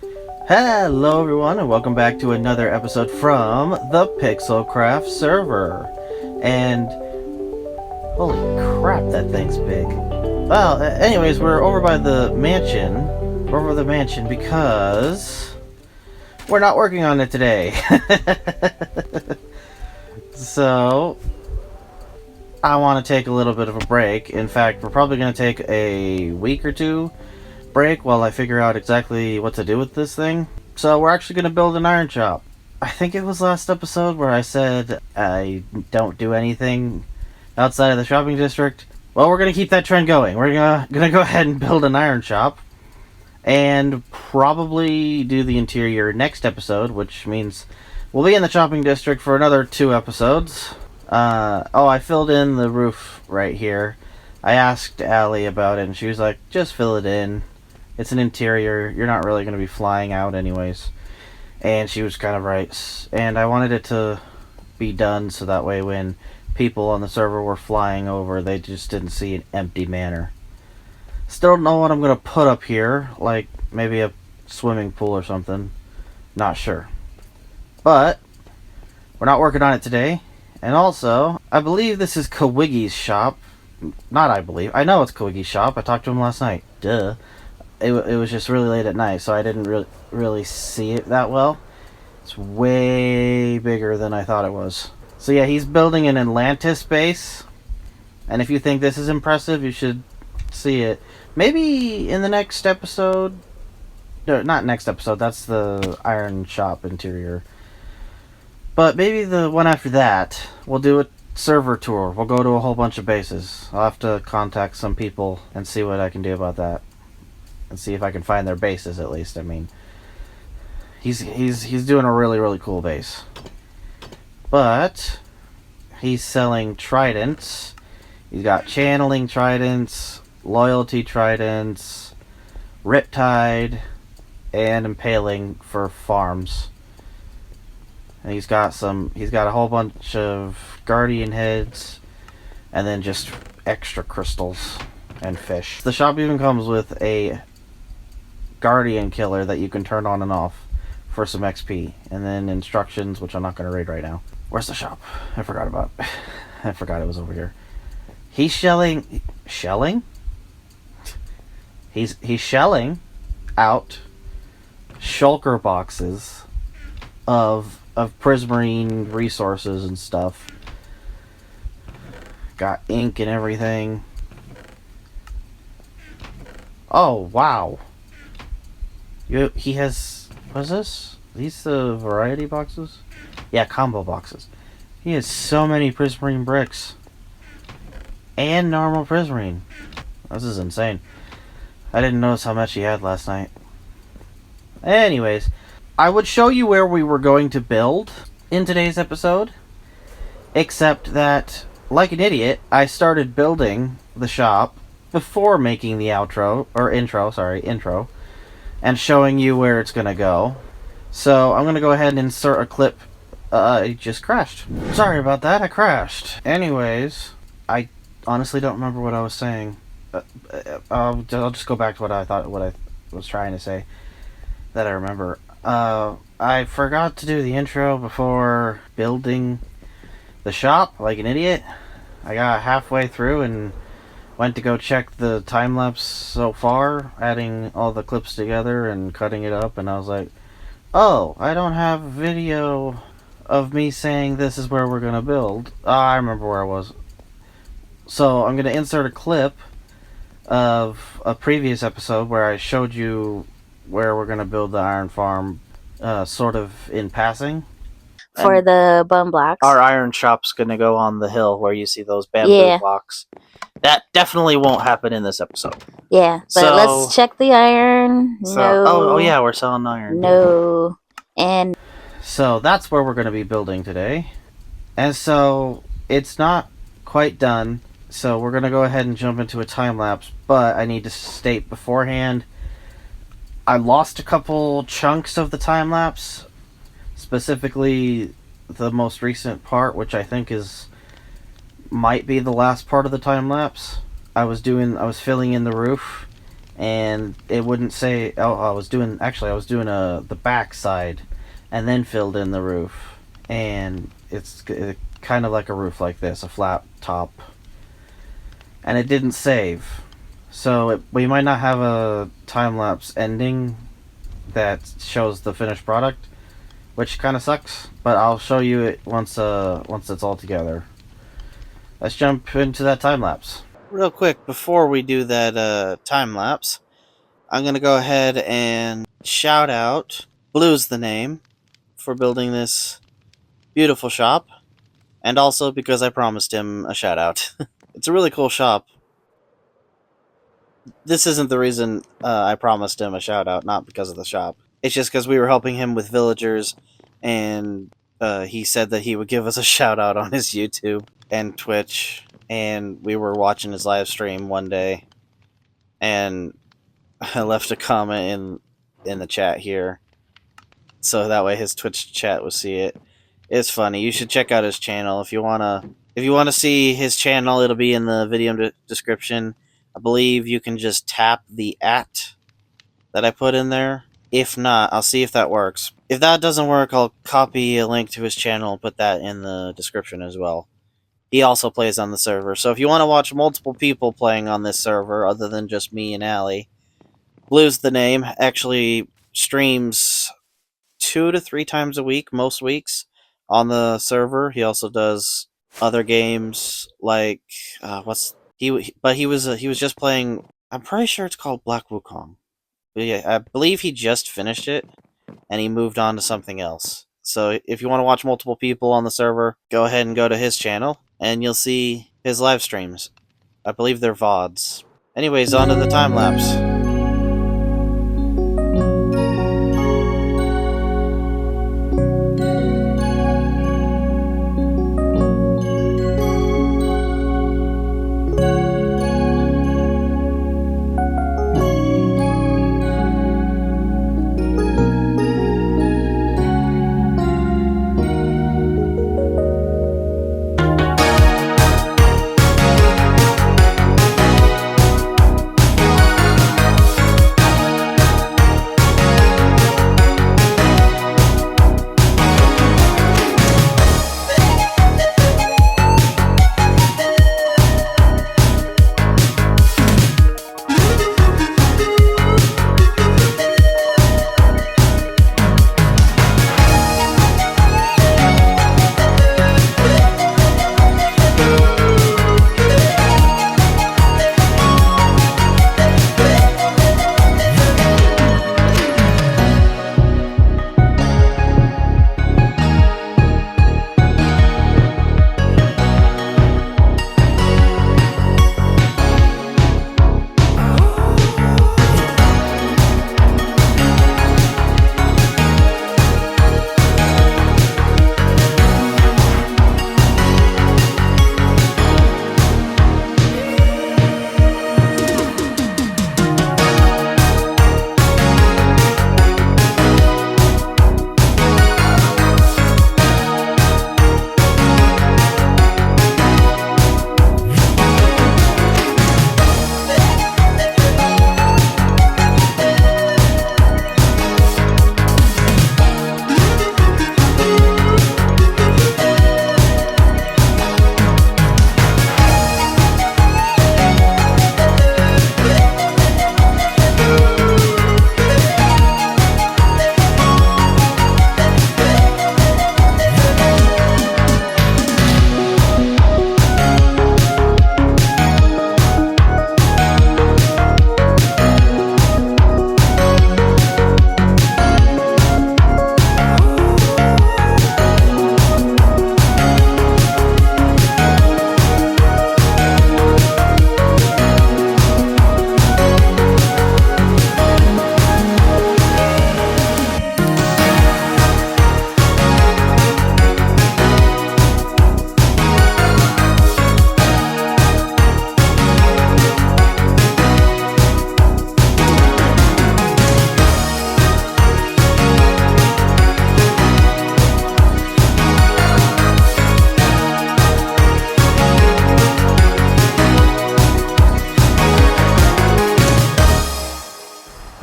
Hello everyone and welcome back to another episode from the PixelCraft server. And holy crap, that thing's big. Well, anyways, we're over by the mansion. We're over the mansion because we're not working on it today. So I want to take a little bit of a break. In fact, we're probably going to take a week or two break while I figure out exactly what to do with this thing. So we're actually going to build an iron shop. I think it was last episode where I said I don't do anything outside of the shopping district. Well, we're going to keep that trend going. We're going to go ahead and build an iron shop and probably do the interior next episode, which means we'll be in the shopping district for another 2 episodes. I filled in the roof right here. I asked Allie about it and she was like, just fill it in. It's an interior. You're not really going to be flying out anyways. And she was kind of right. And I wanted it to be done so that way when people on the server were flying over, they just didn't see an empty manor. Still don't know what I'm going to put up here. Like maybe a swimming pool or something. Not sure. But we're not working on it today. And also, I believe this is Kawiggi's shop. Not I believe. I know it's Kawiggi's shop. I talked to him last night. Duh. It was just really late at night, so I didn't really see it that well. It's way bigger than I thought it was. So yeah, he's building an Atlantis base. And if you think this is impressive, you should see it. Maybe in the next episode. No, not next episode. That's the iron shop interior. But maybe the one after that, we'll do a server tour. We'll go to a whole bunch of bases. I'll have to contact some people and see what I can do about that. And see if I can find their bases at least. I mean, he's doing a really cool base. But he's selling tridents. He's got channeling tridents, loyalty tridents, riptide, and impaling for farms. And he's got a whole bunch of guardian heads and then just extra crystals and fish. The shop even comes with a guardian killer that you can turn on and off for some XP, and then instructions, which I'm not going to read right now. Where's the shop? I forgot about it. I forgot it was over here. He's shelling he's shelling out shulker boxes of prismarine resources and stuff. Got ink and everything. Oh wow. He has, what is this? These the variety boxes? Yeah, combo boxes. He has so many prismarine bricks. And normal prismarine. This is insane. I didn't notice how much he had last night. Anyways, I would show you where we were going to build in today's episode. Except that, like an idiot, I started building the shop before making the intro. And showing you where it's going to go. So I'm going to go ahead and insert a clip. It just crashed. Sorry about that, I crashed. Anyways, I honestly don't remember what I was saying. I'll just go back to what I was trying to say that I remember. I forgot to do the intro before building the shop like an idiot. I got halfway through and went to go check the time-lapse so far, adding all the clips together and cutting it up, and I was like, oh, I don't have video of me saying this is where we're going to build. I remember where I was. So I'm going to insert a clip of a previous episode where I showed you where we're going to build the iron farm, sort of in passing. For the bone blocks. Our iron shop's going to go on the hill where you see those bamboo blocks. That definitely won't happen in this episode. Yeah, but let's check the iron. Oh yeah, we're selling iron. No. And so that's where we're going to be building today. And so it's not quite done. So we're going to go ahead and jump into a time lapse. But I need to state beforehand, I lost a couple chunks of the time lapse. Specifically, the most recent part, which I think might be the last part of the time lapse. I was filling in the roof, and it wouldn't say. Oh, I was doing the back side, and then filled in the roof, and it's kind of like a roof like this, a flat top, and it didn't save. So we might not have a time lapse ending that shows the finished product, which kind of sucks. But I'll show you it once it's all together. Let's jump into that time lapse. Real quick, before we do that time lapse, I'm gonna go ahead and shout out BluesTheNameyt for building this beautiful shop, and also because I promised him a shout out. It's a really cool shop. This isn't the reason I promised him a shout out, not because of the shop. It's just because we were helping him with villagers, and he said that he would give us a shout out on his YouTube and Twitch, and we were watching his live stream one day, and I left a comment in the chat here, so that way his Twitch chat would see it. It's funny. You should check out his channel if you wanna see his channel. It'll be in the video description. I believe you can just tap the @ that I put in there. If not, I'll see if that works. If that doesn't work, I'll copy a link to his channel and put that in the description as well. He also plays on the server, so if you want to watch multiple people playing on this server other than just me and Allie, BluesTheNameyt actually streams 2 to 3 times a week, most weeks, on the server. He also does other games like he was just playing. I'm pretty sure it's called Black Wukong. But yeah, I believe he just finished it and he moved on to something else. So if you want to watch multiple people on the server, go ahead and go to his channel and you'll see his live streams. I believe they're VODs. Anyways, on to the time lapse.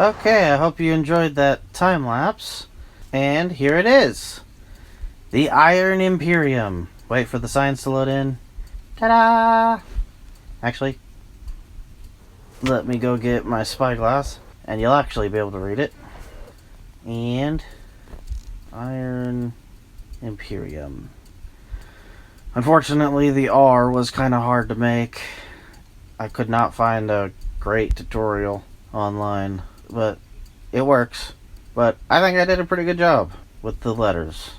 Okay, I hope you enjoyed that time lapse. And here it is. The Iron Imperium. Wait for the signs to load in. Ta-da! Actually, let me go get my spyglass, and you'll actually be able to read it. And Iron Imperium. Unfortunately, the R was kind of hard to make. I could not find a great tutorial online, but it works. But I think I did a pretty good job with the letters.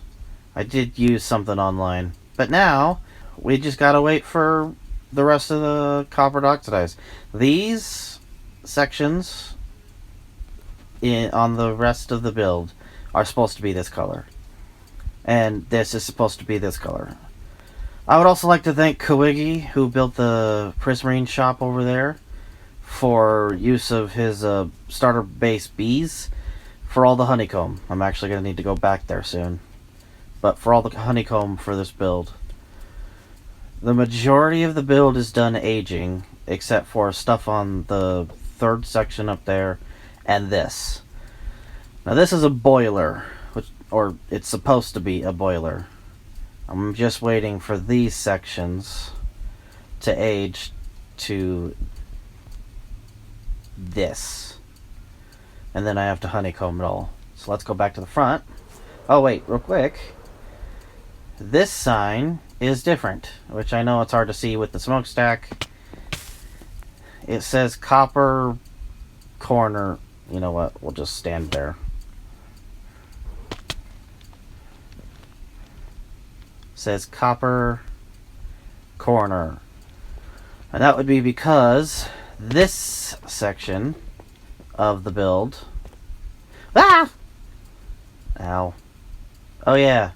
I did use something online. But now, we just gotta wait for the rest of the copper to oxidize. These sections on the rest of the build are supposed to be this color. And this is supposed to be this color. I would also like to thank Kawigi, who built the Prismarine shop over there, for use of his starter base bees for all the honeycomb. I'm actually going to need to go back there soon. But for all the honeycomb for this build. The majority of the build is done aging, except for stuff on the third section up there and this. Now this is a boiler, or it's supposed to be a boiler. I'm just waiting for these sections to age to this. And then I have to honeycomb it all. So let's go back to the front. Oh wait, real quick. This sign is different, which I know it's hard to see with the smokestack. It says copper corner. You know what? We'll just stand there. Says copper corner, and that would be because this section of the build ow, oh yeah,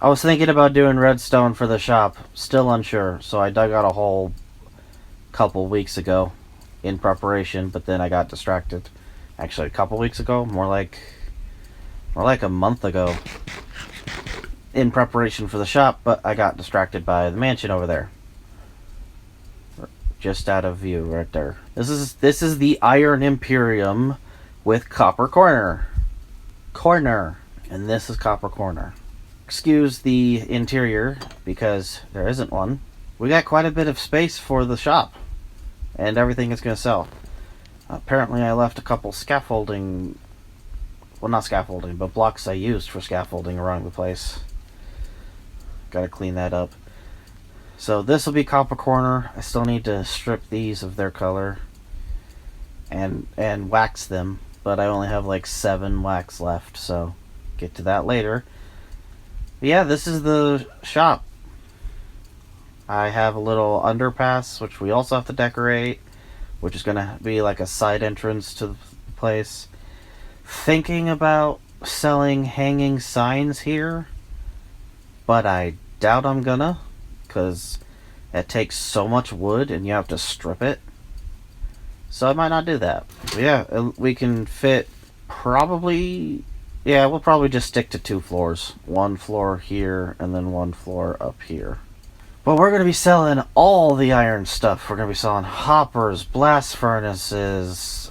I was thinking about doing redstone for the shop, still unsure, so I dug out a hole a couple weeks ago in preparation, but then I got distracted. Actually, a couple weeks ago, more like a month ago, in preparation for the shop, but I got distracted by the mansion over there. Just out of view right there. This is the Iron Imperium with copper corner. And this is copper corner. Excuse the interior, because there isn't one. We got quite a bit of space for the shop, and everything is going to sell. Apparently I left a couple scaffolding, well not scaffolding, but blocks I used for scaffolding around the place. Gotta clean that up. So this will be copper corner. I still need to strip these of their color and wax them, but I only have like 7 wax left, so get to that later. But yeah, this is the shop. I have a little underpass, which we also have to decorate, which is gonna be like a side entrance to the place. Thinking about selling hanging signs here, but I doubt I'm gonna, because it takes so much wood and you have to strip it. So I might not do that. But yeah, we can fit probably, yeah, we'll probably just stick to 2 floors. 1 floor here and then 1 floor up here. But we're going to be selling all the iron stuff. We're going to be selling hoppers, blast furnaces,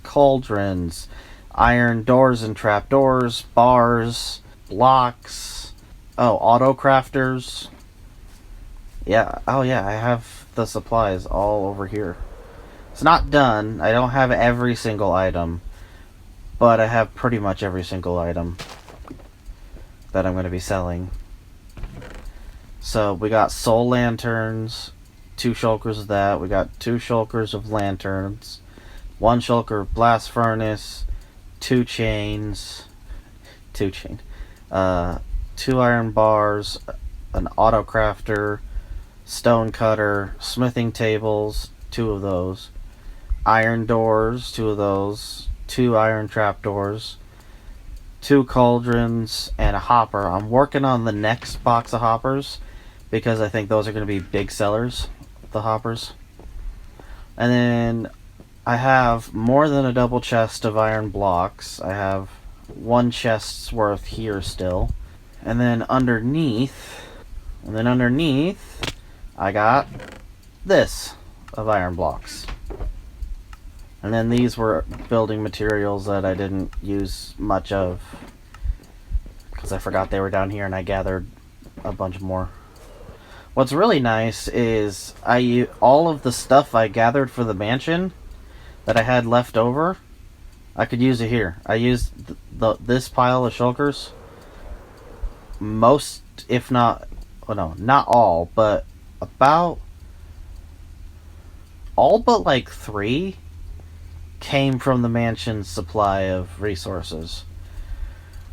cauldrons, iron doors and trapdoors, bars, blocks, auto crafters. Yeah, oh yeah, I have the supplies all over here. It's not done. I don't have every single item, but I have pretty much every single item that I'm going to be selling. So we got soul lanterns, 2 shulkers of that. We got 2 shulkers of lanterns, 1 shulker of blast furnace, 2 chains, 2 iron bars, an auto crafter, stone cutter, smithing tables, 2 of those, iron doors, 2 of those, 2 iron trapdoors, 2 cauldrons, and a hopper. I'm working on the next box of hoppers because I think those are going to be big sellers, the hoppers. And then I have more than a double chest of iron blocks. I have 1 chest's worth here still. And then underneath I got this of iron blocks. And then these were building materials that I didn't use much of because I forgot they were down here, and I gathered a bunch more. What's really nice is all of the stuff I gathered for the mansion that I had left over, I could use it here. I used this pile of shulkers. Most, if not, well, no, not all, but about all but like 3 came from the mansion's supply of resources.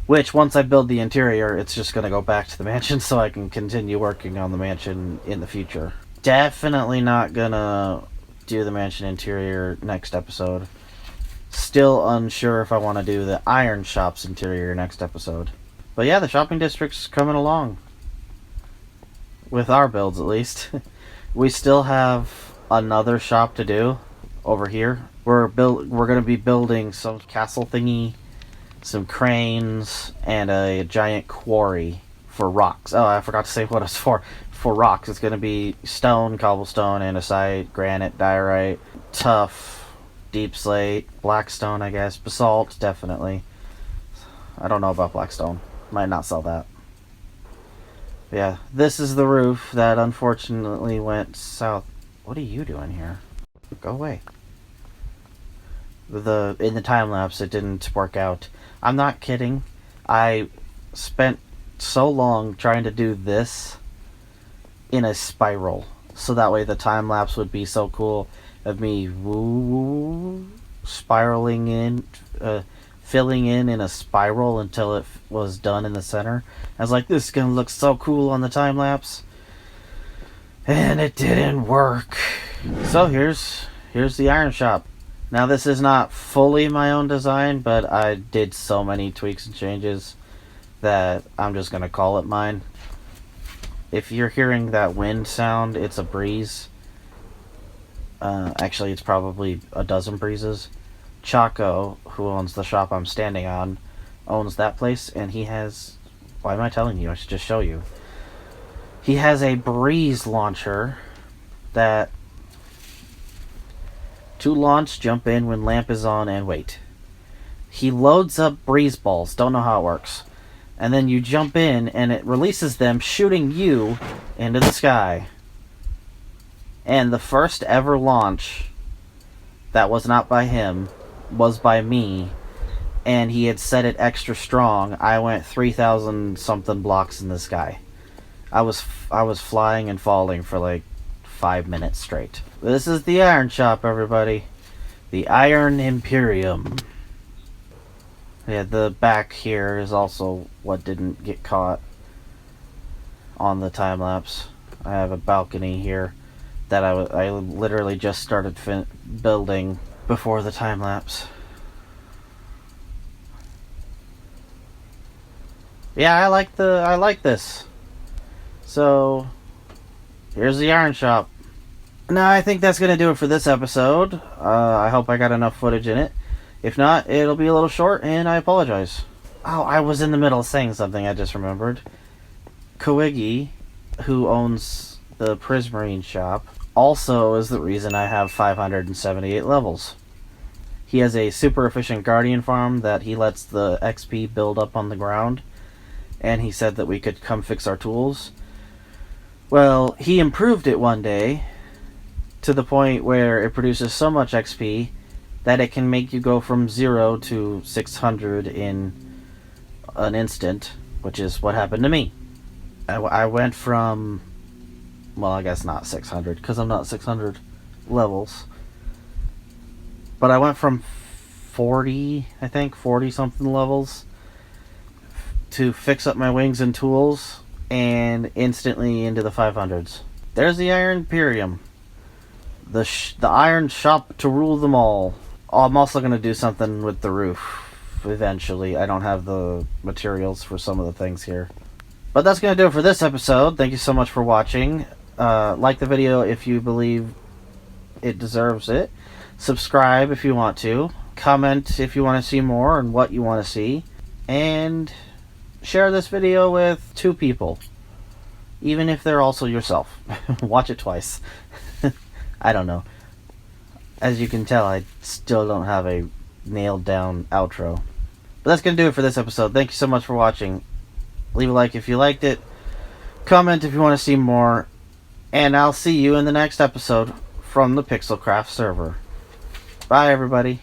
Which, once I build the interior, it's just going to go back to the mansion so I can continue working on the mansion in the future. Definitely not going to do the mansion interior next episode. Still unsure if I want to do the iron shop's interior next episode. But yeah, the shopping district's coming along. With our builds, at least. We still have another shop to do over here. We're going to be building some castle thingy, some cranes, and a giant quarry for rocks. Oh, I forgot to say what it's for. For rocks, it's going to be stone, cobblestone, andesite, granite, diorite, tuff, deep slate, blackstone, I guess, basalt, definitely. I don't know about blackstone. Might not sell that. Yeah, this is the roof that unfortunately went south. What are you doing here? Go away. In the time lapse, it didn't work out. I'm not kidding. I spent so long trying to do this in a spiral, so that way the time lapse would be so cool of me spiraling in, filling in a spiral until it was done in the center. I was like, this is gonna look so cool on the time lapse, and it didn't work. So here's the iron shop. Now, this is not fully my own design, but I did so many tweaks and changes that I'm just going to call it mine. If you're hearing that wind sound, it's a breeze. Actually, it's probably a dozen breezes. Chaco, who owns the shop I'm standing on, owns that place, and he has... Why am I telling you? I should just show you. He has a breeze launcher that... To launch, jump in when lamp is on, and wait. He loads up breeze balls. Don't know how it works. And then you jump in, and it releases them, shooting you into the sky. And the first ever launch that was not by him was by me. And he had set it extra strong. I went 3,000 something blocks in the sky. I was flying and falling for like 5 minutes straight. This is the iron shop, everybody. The Iron Imperium. Yeah, the back here is also what didn't get caught on the time lapse. I have a balcony here that I literally just started building before the time lapse. Yeah, I like this. So here's the iron shop. Now, I think that's going to do it for this episode. I hope I got enough footage in it. If not, it'll be a little short, and I apologize. Oh, I was in the middle of saying something I just remembered. Koigi, who owns the Prismarine shop, also is the reason I have 578 levels. He has a super efficient Guardian farm that he lets the XP build up on the ground, and he said that we could come fix our tools. Well, he improved it one day to the point where it produces so much XP that it can make you go from 0 to 600 in an instant, which is what happened to me. I went from, well, I guess not 600, because I'm not 600 levels, but I went from 40, I think, 40-something levels to fix up my wings and tools, and instantly into the 500s. There's the Iron Imperium. The iron shop to rule them all. Oh, I'm also going to do something with the roof eventually. I don't have the materials for some of the things here. But that's going to do it for this episode. Thank you so much for watching. Like the video if you believe it deserves it. Subscribe if you want to. Comment if you want to see more and what you want to see. And share this video with 2 people. Even if they're also yourself. Watch it twice. I don't know. As you can tell, I still don't have a nailed down outro. But that's going to do it for this episode. Thank you so much for watching. Leave a like if you liked it. Comment if you want to see more. And I'll see you in the next episode from the PixelCraft server. Bye, everybody.